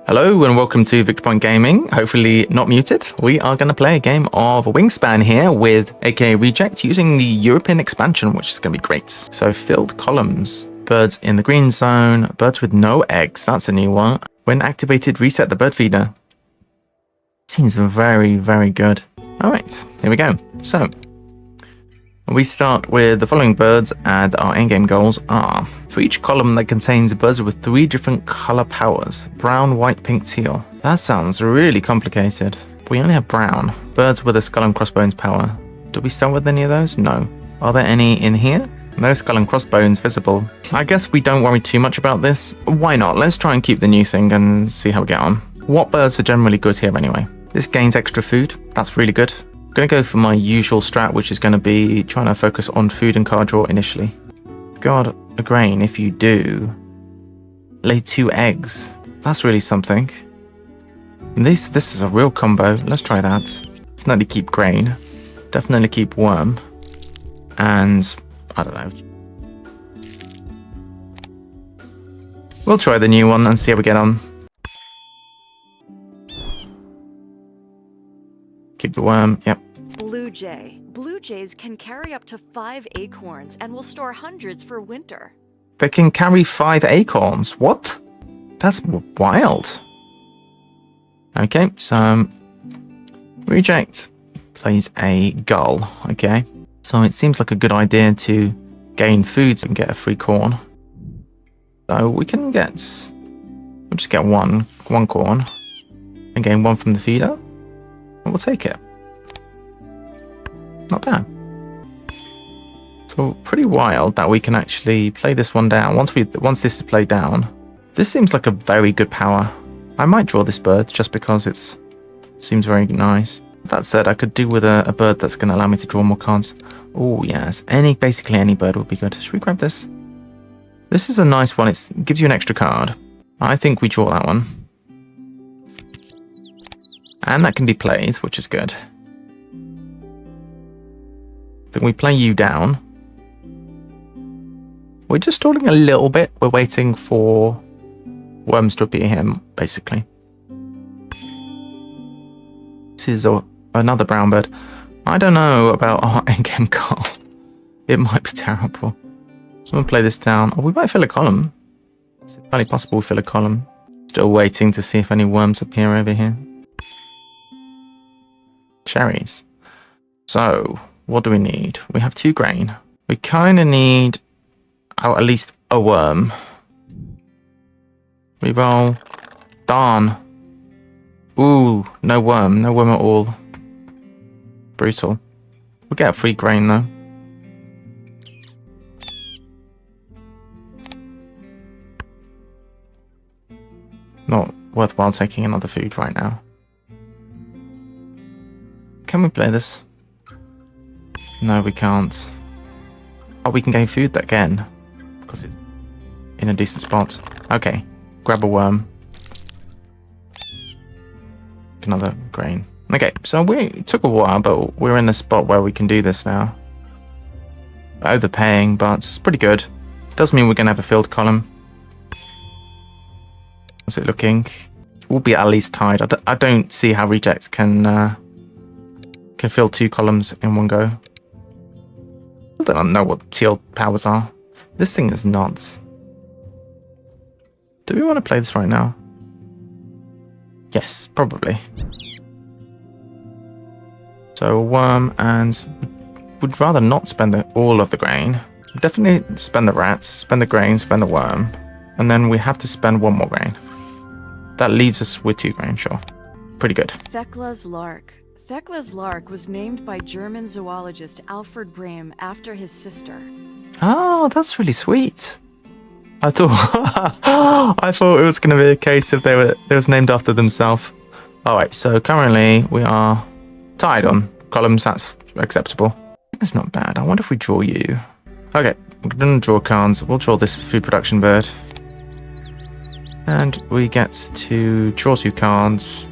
Hello and welcome to VictoryPoint Gaming, hopefully not muted. We are going to play a game of Wingspan here with aka Reject using the European expansion, which is going to be great. So filled columns, birds in the green zone, birds with no eggs, that's a new one. When activated, reset the bird feeder. Seems very, very good. Alright, here we go. So, we start with the following birds, and our endgame goals are: for each column that contains birds with 3 different color powers: brown, white, pink, teal. That sounds really complicated. We only have brown. Birds with a skull and crossbones power. Do we start with any of those? No. Are there any in here? No skull and crossbones visible. I guess we don't worry too much about this. Why not? Let's try and keep the new thing and see how we get on. What birds are generally good here anyway? This gains extra food. That's really good. I'm going to go for my usual strat, which is going to be trying to focus on food and card draw initially. God, a grain, if you do. Lay 2 eggs. That's really something. And this is a real combo. Let's try that. Definitely keep grain. Definitely keep worm. And I don't know. We'll try the new one and see how we get on. Keep the worm, yep. Blue jay. Blue jays can carry up to 5 acorns and will store hundreds for winter. They can carry 5 acorns? What? That's wild. Okay, so Reject plays a gull, okay. So it seems like a good idea to gain food and get a free corn. So we can get, we'll just get one corn and gain 1 from the feeder. And we'll take it. Not bad. So pretty wild that we can actually play this one down. Once this is played down, this seems like a very good power. I might draw this bird just because it seems very nice. That said, I could do with a bird that's going to allow me to draw more cards. Oh yes, basically any bird would be good. Should we grab this? This is a nice one. It gives you an extra card. I think we draw that one. And that can be played, which is good. Then we play you down. We're just stalling a little bit. We're waiting for worms to appear here, basically. This is another brown bird. I don't know about our endgame goal. It might be terrible. So I'm going to play this down. Oh, we might fill a column. It's entirely possible we fill a column. Still waiting to see if any worms appear over here. Cherries. So, what do we need? We have 2 grain. We kind of need at least a worm. Reroll. Darn. Ooh, no worm. No worm at all. Brutal. We'll get a free grain though. Not worthwhile taking another food right now. Can we play this? No, we can't. Oh, we can gain food again because it's in a decent spot. Okay, grab a worm. Another grain. Okay, so it took a while, but we're in a spot where we can do this now. Overpaying, but it's pretty good. Does mean we're going to have a filled column. How's it looking? We'll be at least tied. I don't see how Reject can fill 2 columns in one go. I don't know what the teal powers are. This thing is nuts. Do we want to play this right now? Yes, probably. So worm, and would rather not spend all of the grain. Definitely spend the rats, spend the grain, spend the worm. And then we have to spend 1 more grain. That leaves us with 2 grain, sure. Pretty good. Thekla's lark. Thekla's lark was named by German zoologist Alfred Brehm after his sister. Oh, that's really sweet. I thought it was going to be a case if they was named after themselves. All right, so currently we are tied on columns. That's acceptable. It's not bad. I wonder if we draw you. Okay, we're going to draw cards. We'll draw this food production bird. And we get to draw 2 cards.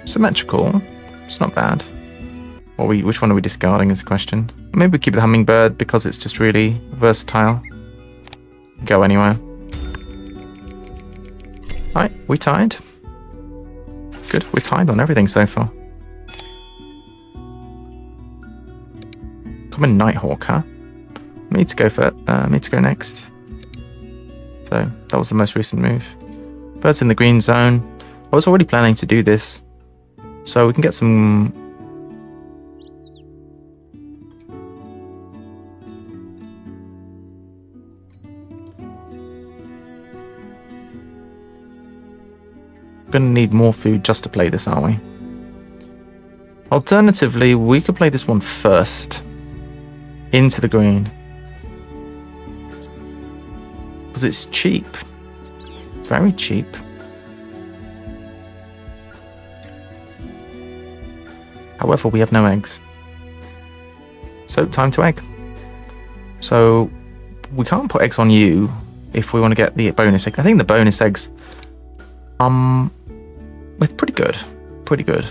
Symmetrical. It's not bad. Which one are we discarding is the question. Maybe we keep the hummingbird because it's just really versatile. go anywhere. Alright, we tied. Good, we're tied on everything so far. Common Nighthawk, huh? Me to go for me to go next. So that was the most recent move. Birds in the green zone. I was already planning to do this, so we can get some. Gonna need more food just to play this, aren't we? Alternatively, we could play this one first into the green because it's cheap, very cheap. However, we have no eggs, so time to egg. So we can't put eggs on you if we want to get the bonus egg. I think the bonus eggs, it's pretty good, pretty good.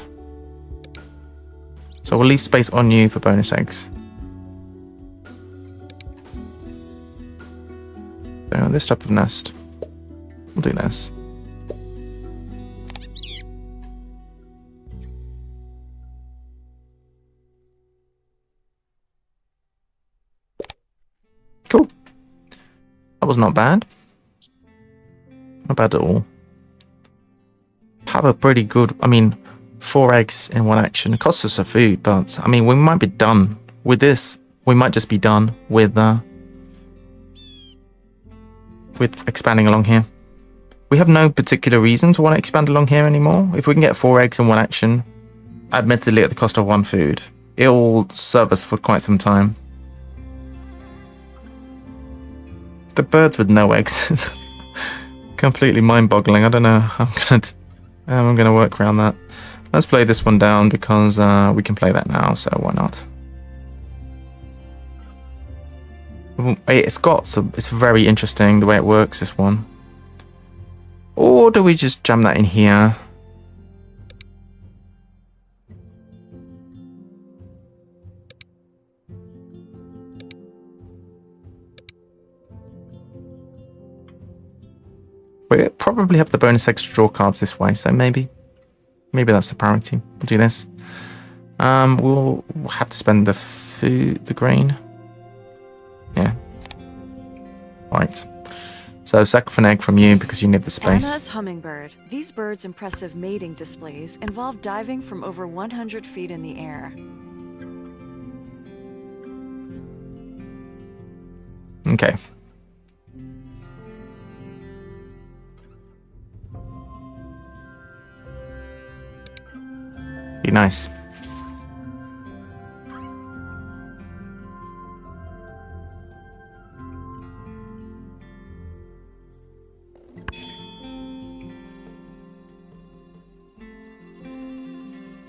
So we'll leave space on you for bonus eggs. So this type of nest, we'll do this. Cool. That was not bad. Not bad at all. Have a pretty good, I mean, 4 eggs in one action. It costs us a food, but I mean, we might be done with this. We might just be done with expanding along here. We have no particular reason to want to expand along here anymore. If we can get 4 eggs in one action, admittedly at the cost of 1 food, it'll serve us for quite some time. The birds with no eggs. Completely mind-boggling. I don't know how I'm gonna work around that. Let's play this one down because we can play that now, so why not? It's very interesting the way it works, this one. Or do we just jam that in here? We probably have the bonus extra draw cards this way, so maybe that's the priority. We'll do this. We'll have to spend the grain. Yeah. Right. So sack for an egg from you because you need the space. Anna's hummingbird. These birds' impressive mating displays involve diving from over 100 feet in the air. Okay. Be nice.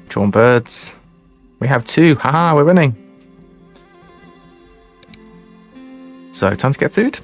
Drawn birds. We have 2. Haha, we're winning. So, time to get food.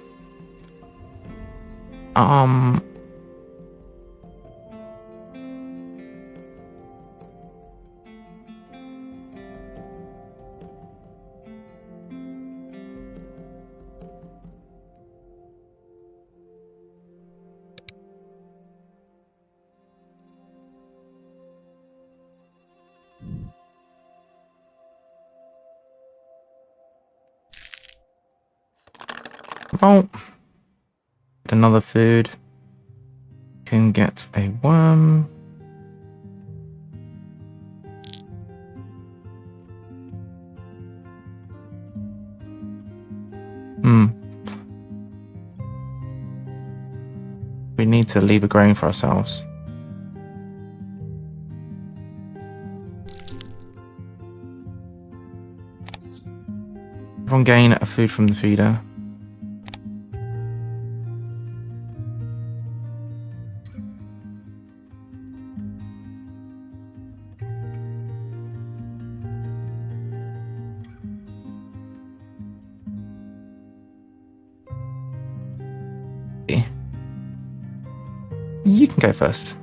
Oh, get another food. Can get a worm. We need to leave a grain for ourselves. Everyone gain a food from the feeder. You can go first.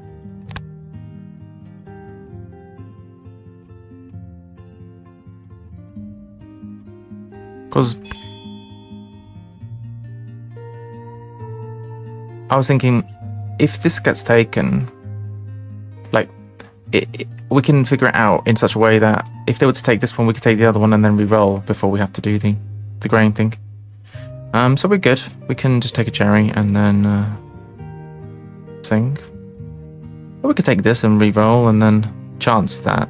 I was thinking, if this gets taken, like, we can figure it out in such a way that if they were to take this one, we could take the other one and then re-roll before we have to do the grain thing. So we're good. We can just take a cherry and then thing. Or we could take this and re-roll and then chance that.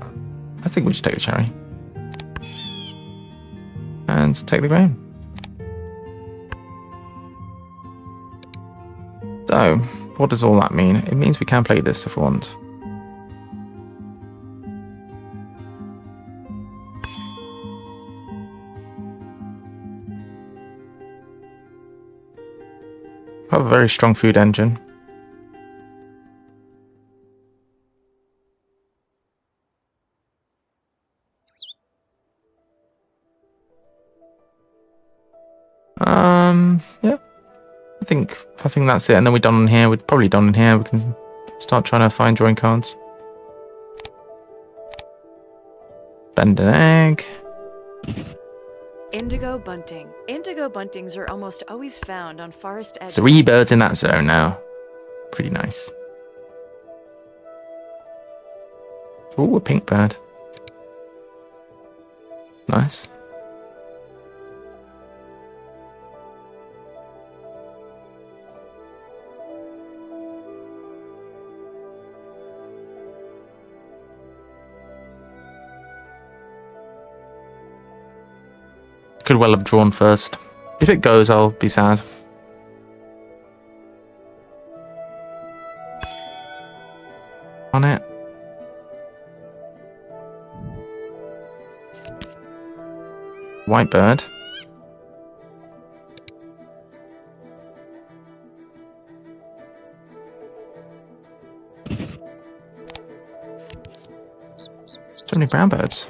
I think we just take the cherry. And take the grain. So, what does all that mean? It means we can play this if we want. I have a very strong food engine. Yeah. I think that's it. And then we're done on here. We're probably done on here. We can start trying to find drawing cards. Bend an egg. Indigo bunting. Indigo buntings are almost always found on forest edges. 3 birds in that zone now. Pretty nice. Ooh, a pink bird. Nice. Could well have drawn first. If it goes, I'll be sad. On it. White bird. So many brown birds.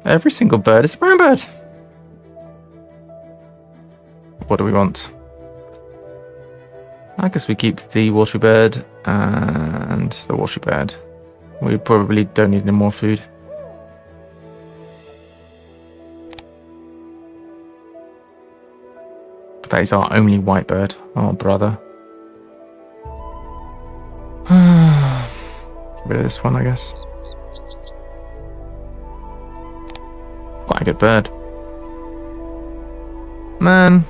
Every single bird is a brown bird. What do we want? I guess we keep the watery bird and the watery bird. We probably don't need any more food. But that is our only white bird. Oh, brother. Get rid of this one, I guess. Quite a good bird. Man,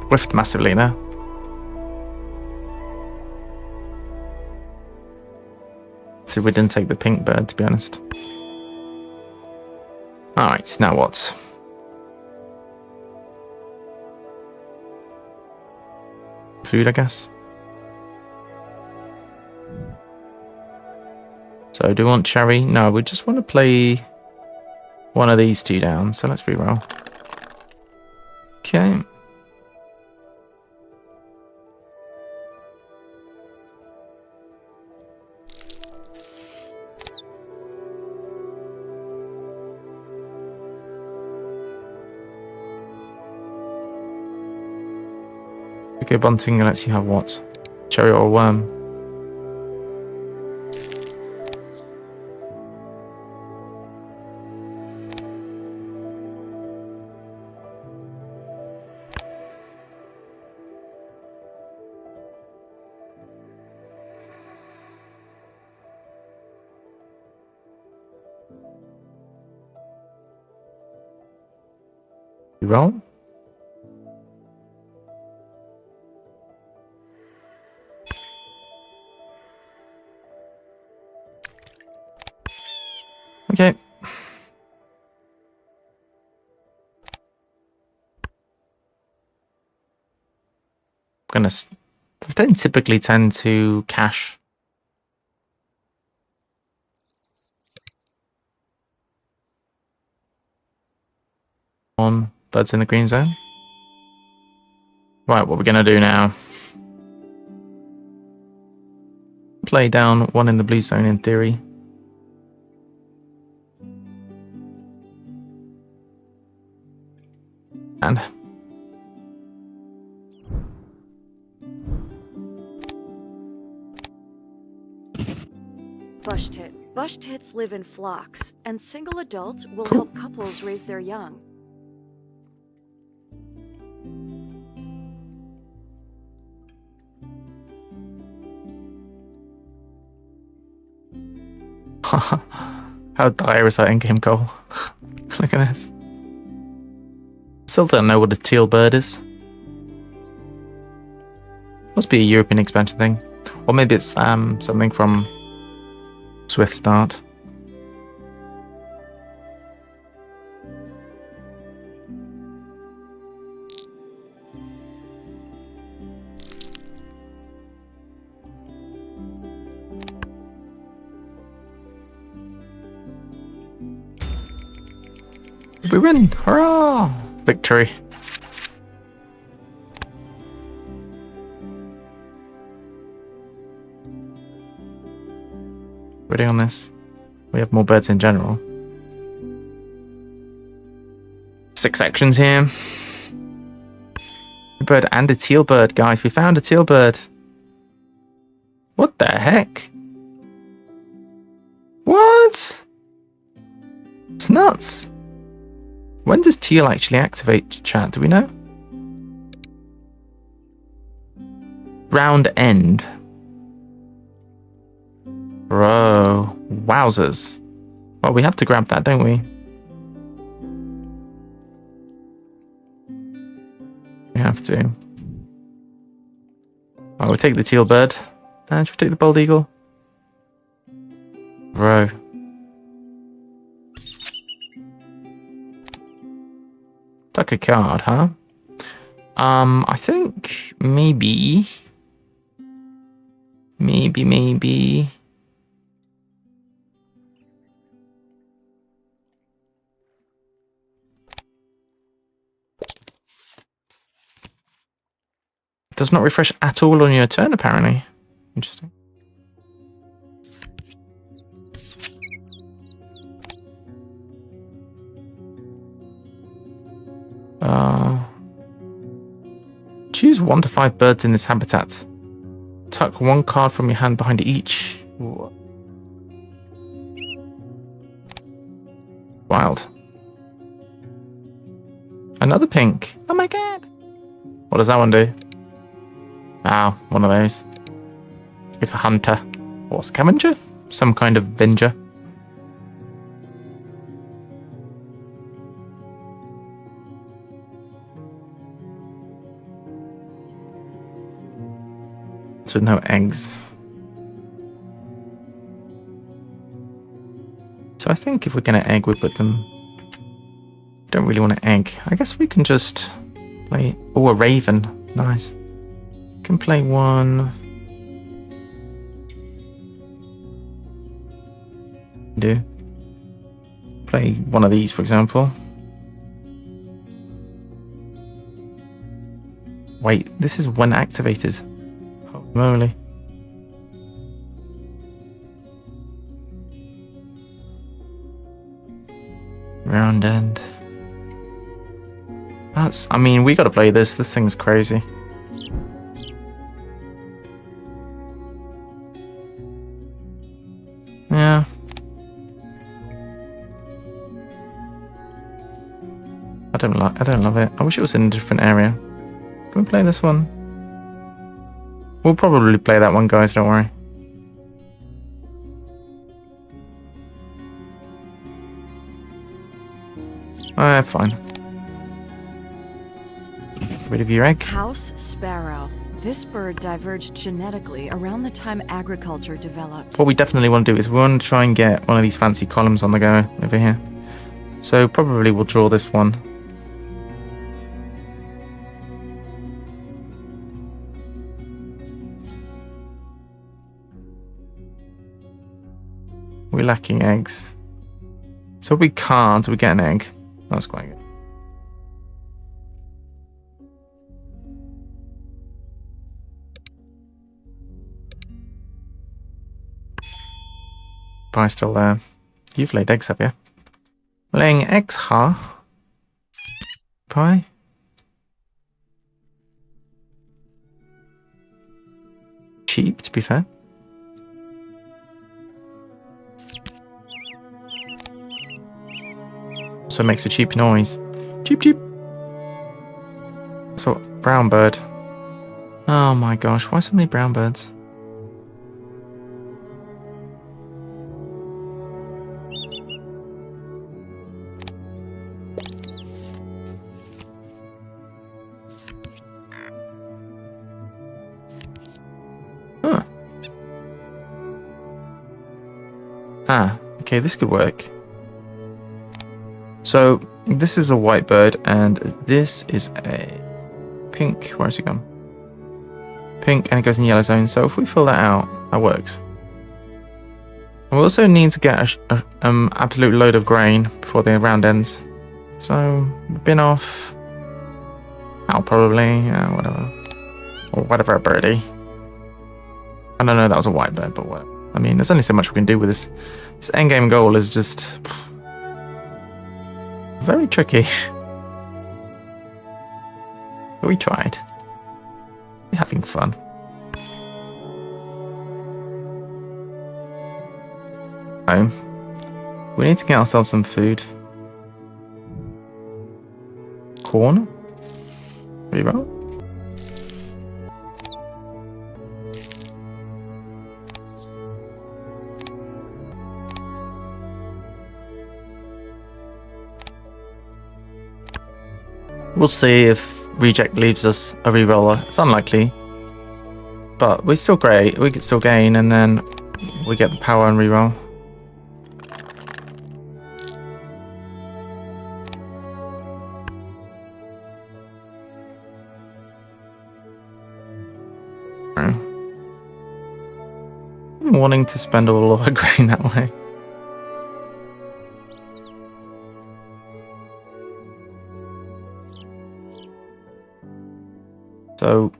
whiffed massively there. So we didn't take the pink bird, to be honest. Alright, now what? Food, I guess. So do we want cherry? No, we just want to play one of these two down, so let's reroll. Okay. Okay, bunting lets you have what? Cherry or worm? Roll. Okay. I don't typically tend to cash. On birds in the green zone. Right, what we're gonna do now? Play down one in the blue zone in theory. And Bush tit. Bush tits live in flocks, and single adults will help couples raise their young. How dire is our in-game goal? Look at this. Still don't know what a teal bird is. Must be a European expansion thing. Or maybe it's something from Swift Start. We win! Hurrah! Victory. Ready on this? We have more birds in general. 6 actions here. A bird and a teal bird, guys. We found a teal bird. What the heck? What? It's nuts. When does teal actually activate, chat? Do we know? Round end. Bro. Wowzers. Well, we have to grab that, don't we? We have to. Oh, we'll take the teal bird. And should we take the bald eagle? Bro. Tuck a card, huh? I think maybe. Does not refresh at all on your turn, apparently. Interesting. Choose 1 to 5 birds in this habitat. Tuck 1 card from your hand behind each. Wild. Another pink. Oh my god. What does that one do? Ah, one of those. It's a hunter. What's a scavenger? Some kind of venger. With no eggs. So I think if we're going to egg, we put them... Don't really want to egg. I guess we can just play... Oh, a raven. Nice. Can play one. Do. Play one of these, for example. Wait, this is when activated. Holy moly. Round end. That's, I mean, we gotta play this. This thing's crazy. Yeah. I don't love it. I wish it was in a different area. Can we play this one? We'll probably play that one, guys, don't worry. Fine. Get rid of your egg. House sparrow. This bird diverged genetically around the time agriculture developed. What we definitely want to do is we want to try and get one of these fancy columns on the go over here. So probably we'll draw this one. We're lacking eggs. So we can't, we get an egg. That's quite good. Pie's still there. You've laid eggs, have you? Laying eggs, huh? Pie? Cheap, to be fair. Also makes a cheap noise. Cheep, cheep. So, brown bird. Oh my gosh, why so many brown birds? Okay, this could work. So this is a white bird, and this is a pink. Where's it gone? Pink, and it goes in yellow zone. So if we fill that out, that works. We also need to get an absolute load of grain before the round ends. So bin off. I'll probably, whatever. Or whatever, a birdie. I don't know, that was a white bird, but whatever. I mean, there's only so much we can do with this. This endgame goal is just very tricky. But we tried. We're having fun. So, we need to get ourselves some food. Corn. Reroll. We'll see if reject leaves us a reroller. It's unlikely, but we still great. We can still gain, and then we get the power and reroll. I'm wanting to spend all of our grain that way. So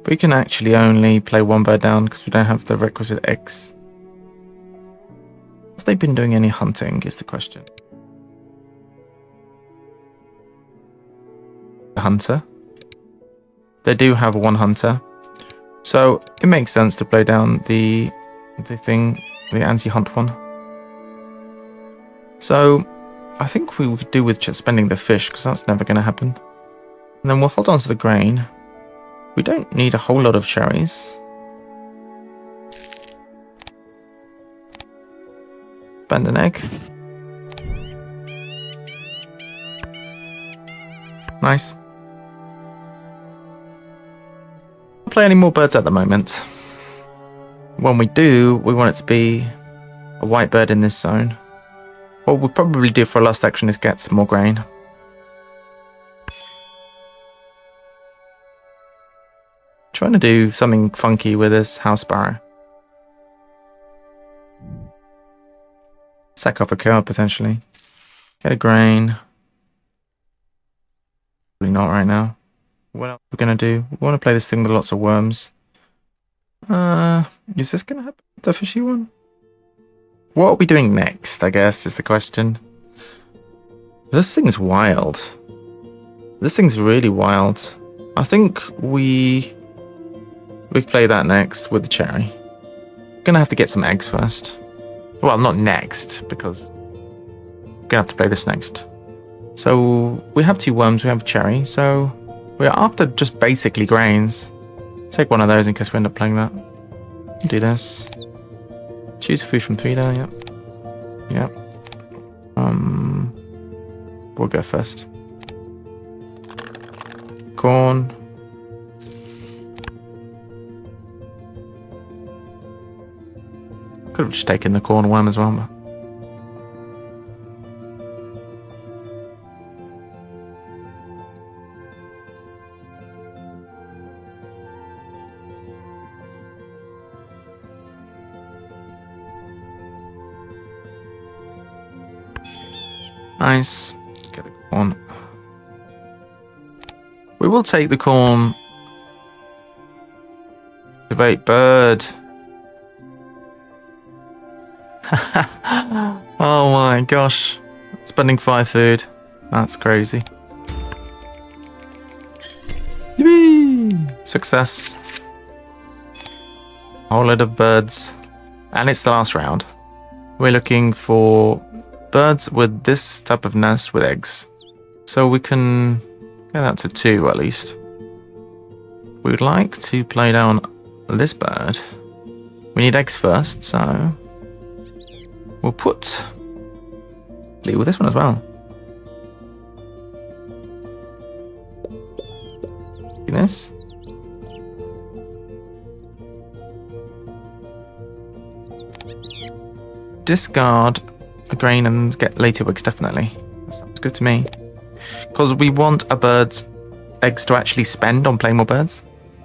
we can actually only play one bird down because we don't have the requisite eggs. Have they been doing any hunting is the question. The hunter. They do have one hunter. So it makes sense to play down the anti-hunt one. So I think we could do with just spending the fish, because that's never going to happen. And then we'll hold on to the grain. We don't need a whole lot of cherries. Spend an egg. Nice. Don't play any more birds at the moment. When we do, we want it to be a white bird in this zone. What we'll probably do for our last action is get some more grain. Trying to do something funky with this house sparrow. Sack off a cow potentially. Get a grain. Probably not right now. What else we're gonna do? We want to play this thing with lots of worms. Is this gonna happen? The fishy one? What are we doing next, I guess, is the question. This thing's wild. This thing's really wild. I think we play that next with the cherry. Gonna have to get some eggs first. Well, not next, because we're gonna have to play this next. So we have two worms, we have a cherry, so we're after just basically grains. Take one of those in case we end up playing that. Do this. Choose a food from 3 there, yep. Yep. We'll go first. Corn. Could have just taken the corn worm as well, but... Nice. Get the corn. We will take the corn. Debate bird. Oh my gosh. Spending 5 food. That's crazy. Yippee! Success. Whole load of birds. And it's the last round. We're looking for birds with this type of nest with eggs. So we can get that to 2 at least. We would like to play down this bird. We need eggs first, so we'll put lead with this one as well. See this? discard a grain and get later wigs, definitely. That sounds good to me. Because we want a bird's eggs to actually spend on playing more birds.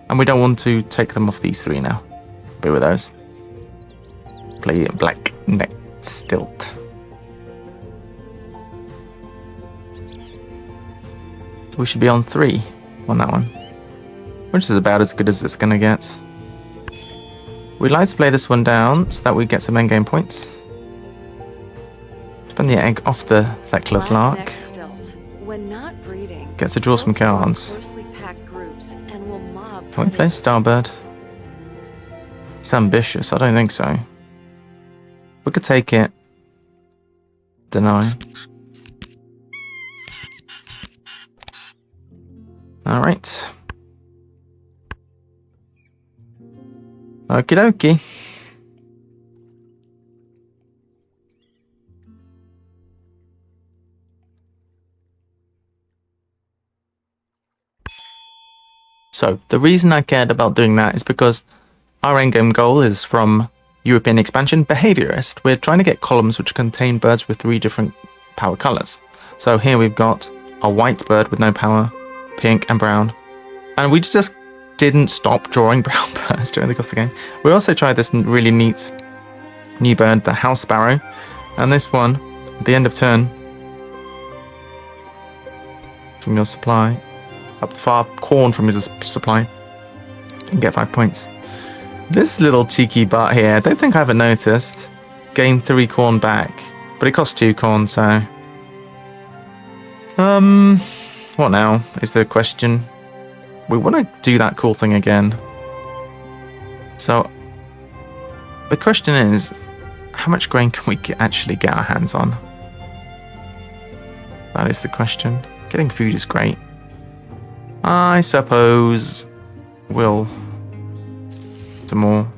And we don't want to take them off these 3 now. Be with those. Play black neck stilt. So we should be on 3 on that one. Which is about as good as it's going to get. We'd like to play this one down so that we get some endgame points. Spend the egg off the Thecla's lark. When not breeding, get to draw some cards. Can we play Starbird? It's ambitious. I don't think so. We could take it. Deny. Alright. Okie dokie. So, the reason I cared about doing that is because our endgame goal is from European expansion, behaviorist. We're trying to get columns which contain birds with 3 different power colors. So here we've got a white bird with no power, pink and brown. And we just didn't stop drawing brown birds during the course of the game. We also tried this really neat new bird, the house sparrow. And this one, at the end of turn, from your supply, up far corn from his supply, and get 5 points. This little cheeky butt here, I don't think I ever noticed, gained 3 corn back, but it costs 2 corn, so... what now is the question? We want to do that cool thing again. So, the question is, how much grain can we actually get our hands on? That is the question. Getting food is great. I suppose we'll... some more.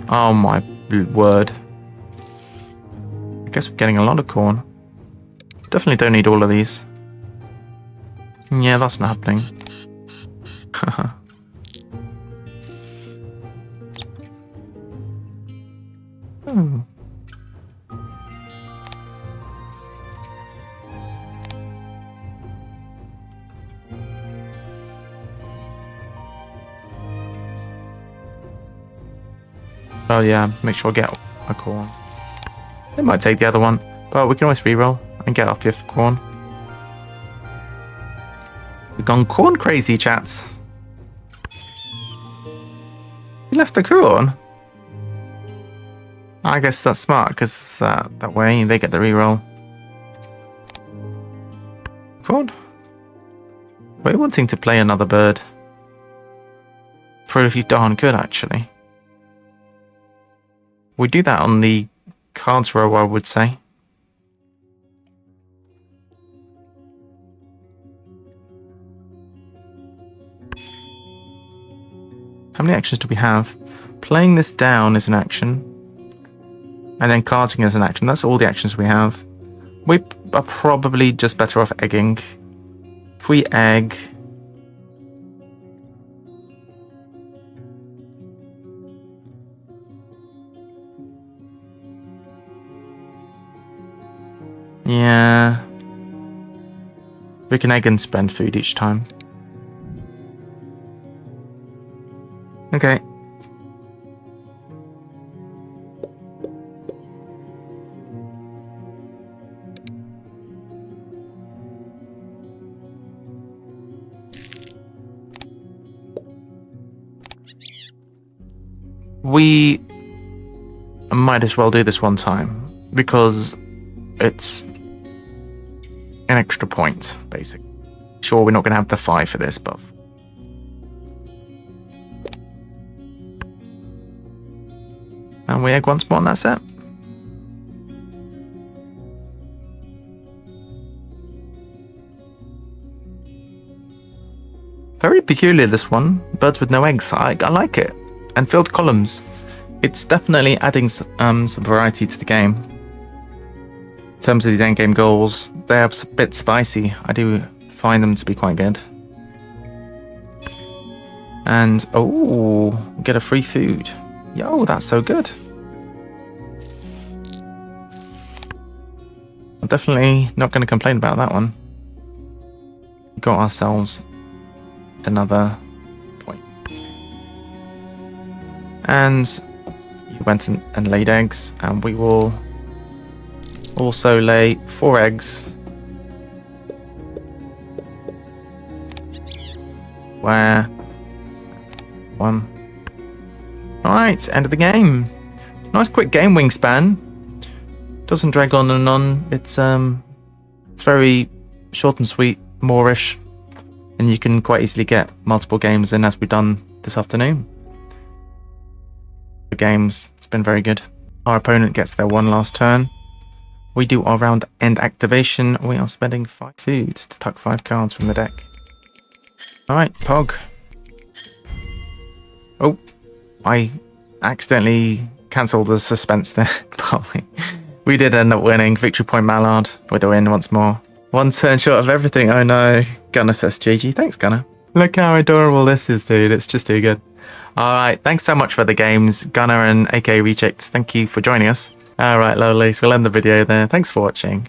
Oh my word. I guess we're getting a lot of corn. Definitely don't need all of these. Yeah, that's not happening. Oh. Oh yeah, make sure I get a corn. It might take the other one, but we can always reroll and get our 5th corn. We've gone corn crazy, chats. You left the corn? I guess that's smart, because that way they get the reroll. Corn? We're wanting to play another bird. Pretty darn good, actually. We do that on the cards row, I would say. How many actions do we have? Playing this down is an action. And then carting is an action. That's all the actions we have. We are probably just better off egging. If we egg... yeah. We can egg and spend food each time. Okay. We might as well do this one time because it's an extra point, basically. Sure, we're not going to have the 5 for this, but... and we egg once more and that's it. Very peculiar, this one. Birds with no eggs. I like it. And filled columns. It's definitely adding some variety to the game. In terms of these endgame goals, they're a bit spicy. I do find them to be quite good. And, oh, get a free food. Yo, that's so good. I'm definitely not going to complain about that one. Got ourselves another point. And you went and laid eggs, and we will also lay 4 eggs. Where? 1. Alright, end of the game. Nice quick game, Wingspan. Doesn't drag on and on. It's very short and sweet, Moorish, and you can quite easily get multiple games in, as we've done this afternoon. The games, it's been very good. Our opponent gets their one last turn. We do our round end activation. We are spending 5 food to tuck 5 cards from the deck. Alright, Pog. Oh, I accidentally cancelled the suspense there. We did end up winning. Victory Point Mallard with a win once more. 1 turn short of everything. Oh no. Gunner says GG. Thanks, Gunner. Look how adorable this is, dude. It's just too good. Alright, thanks so much for the games, Gunner and AK Rejects. Thank you for joining us. Alright, lovelies. We'll end the video there. Thanks for watching.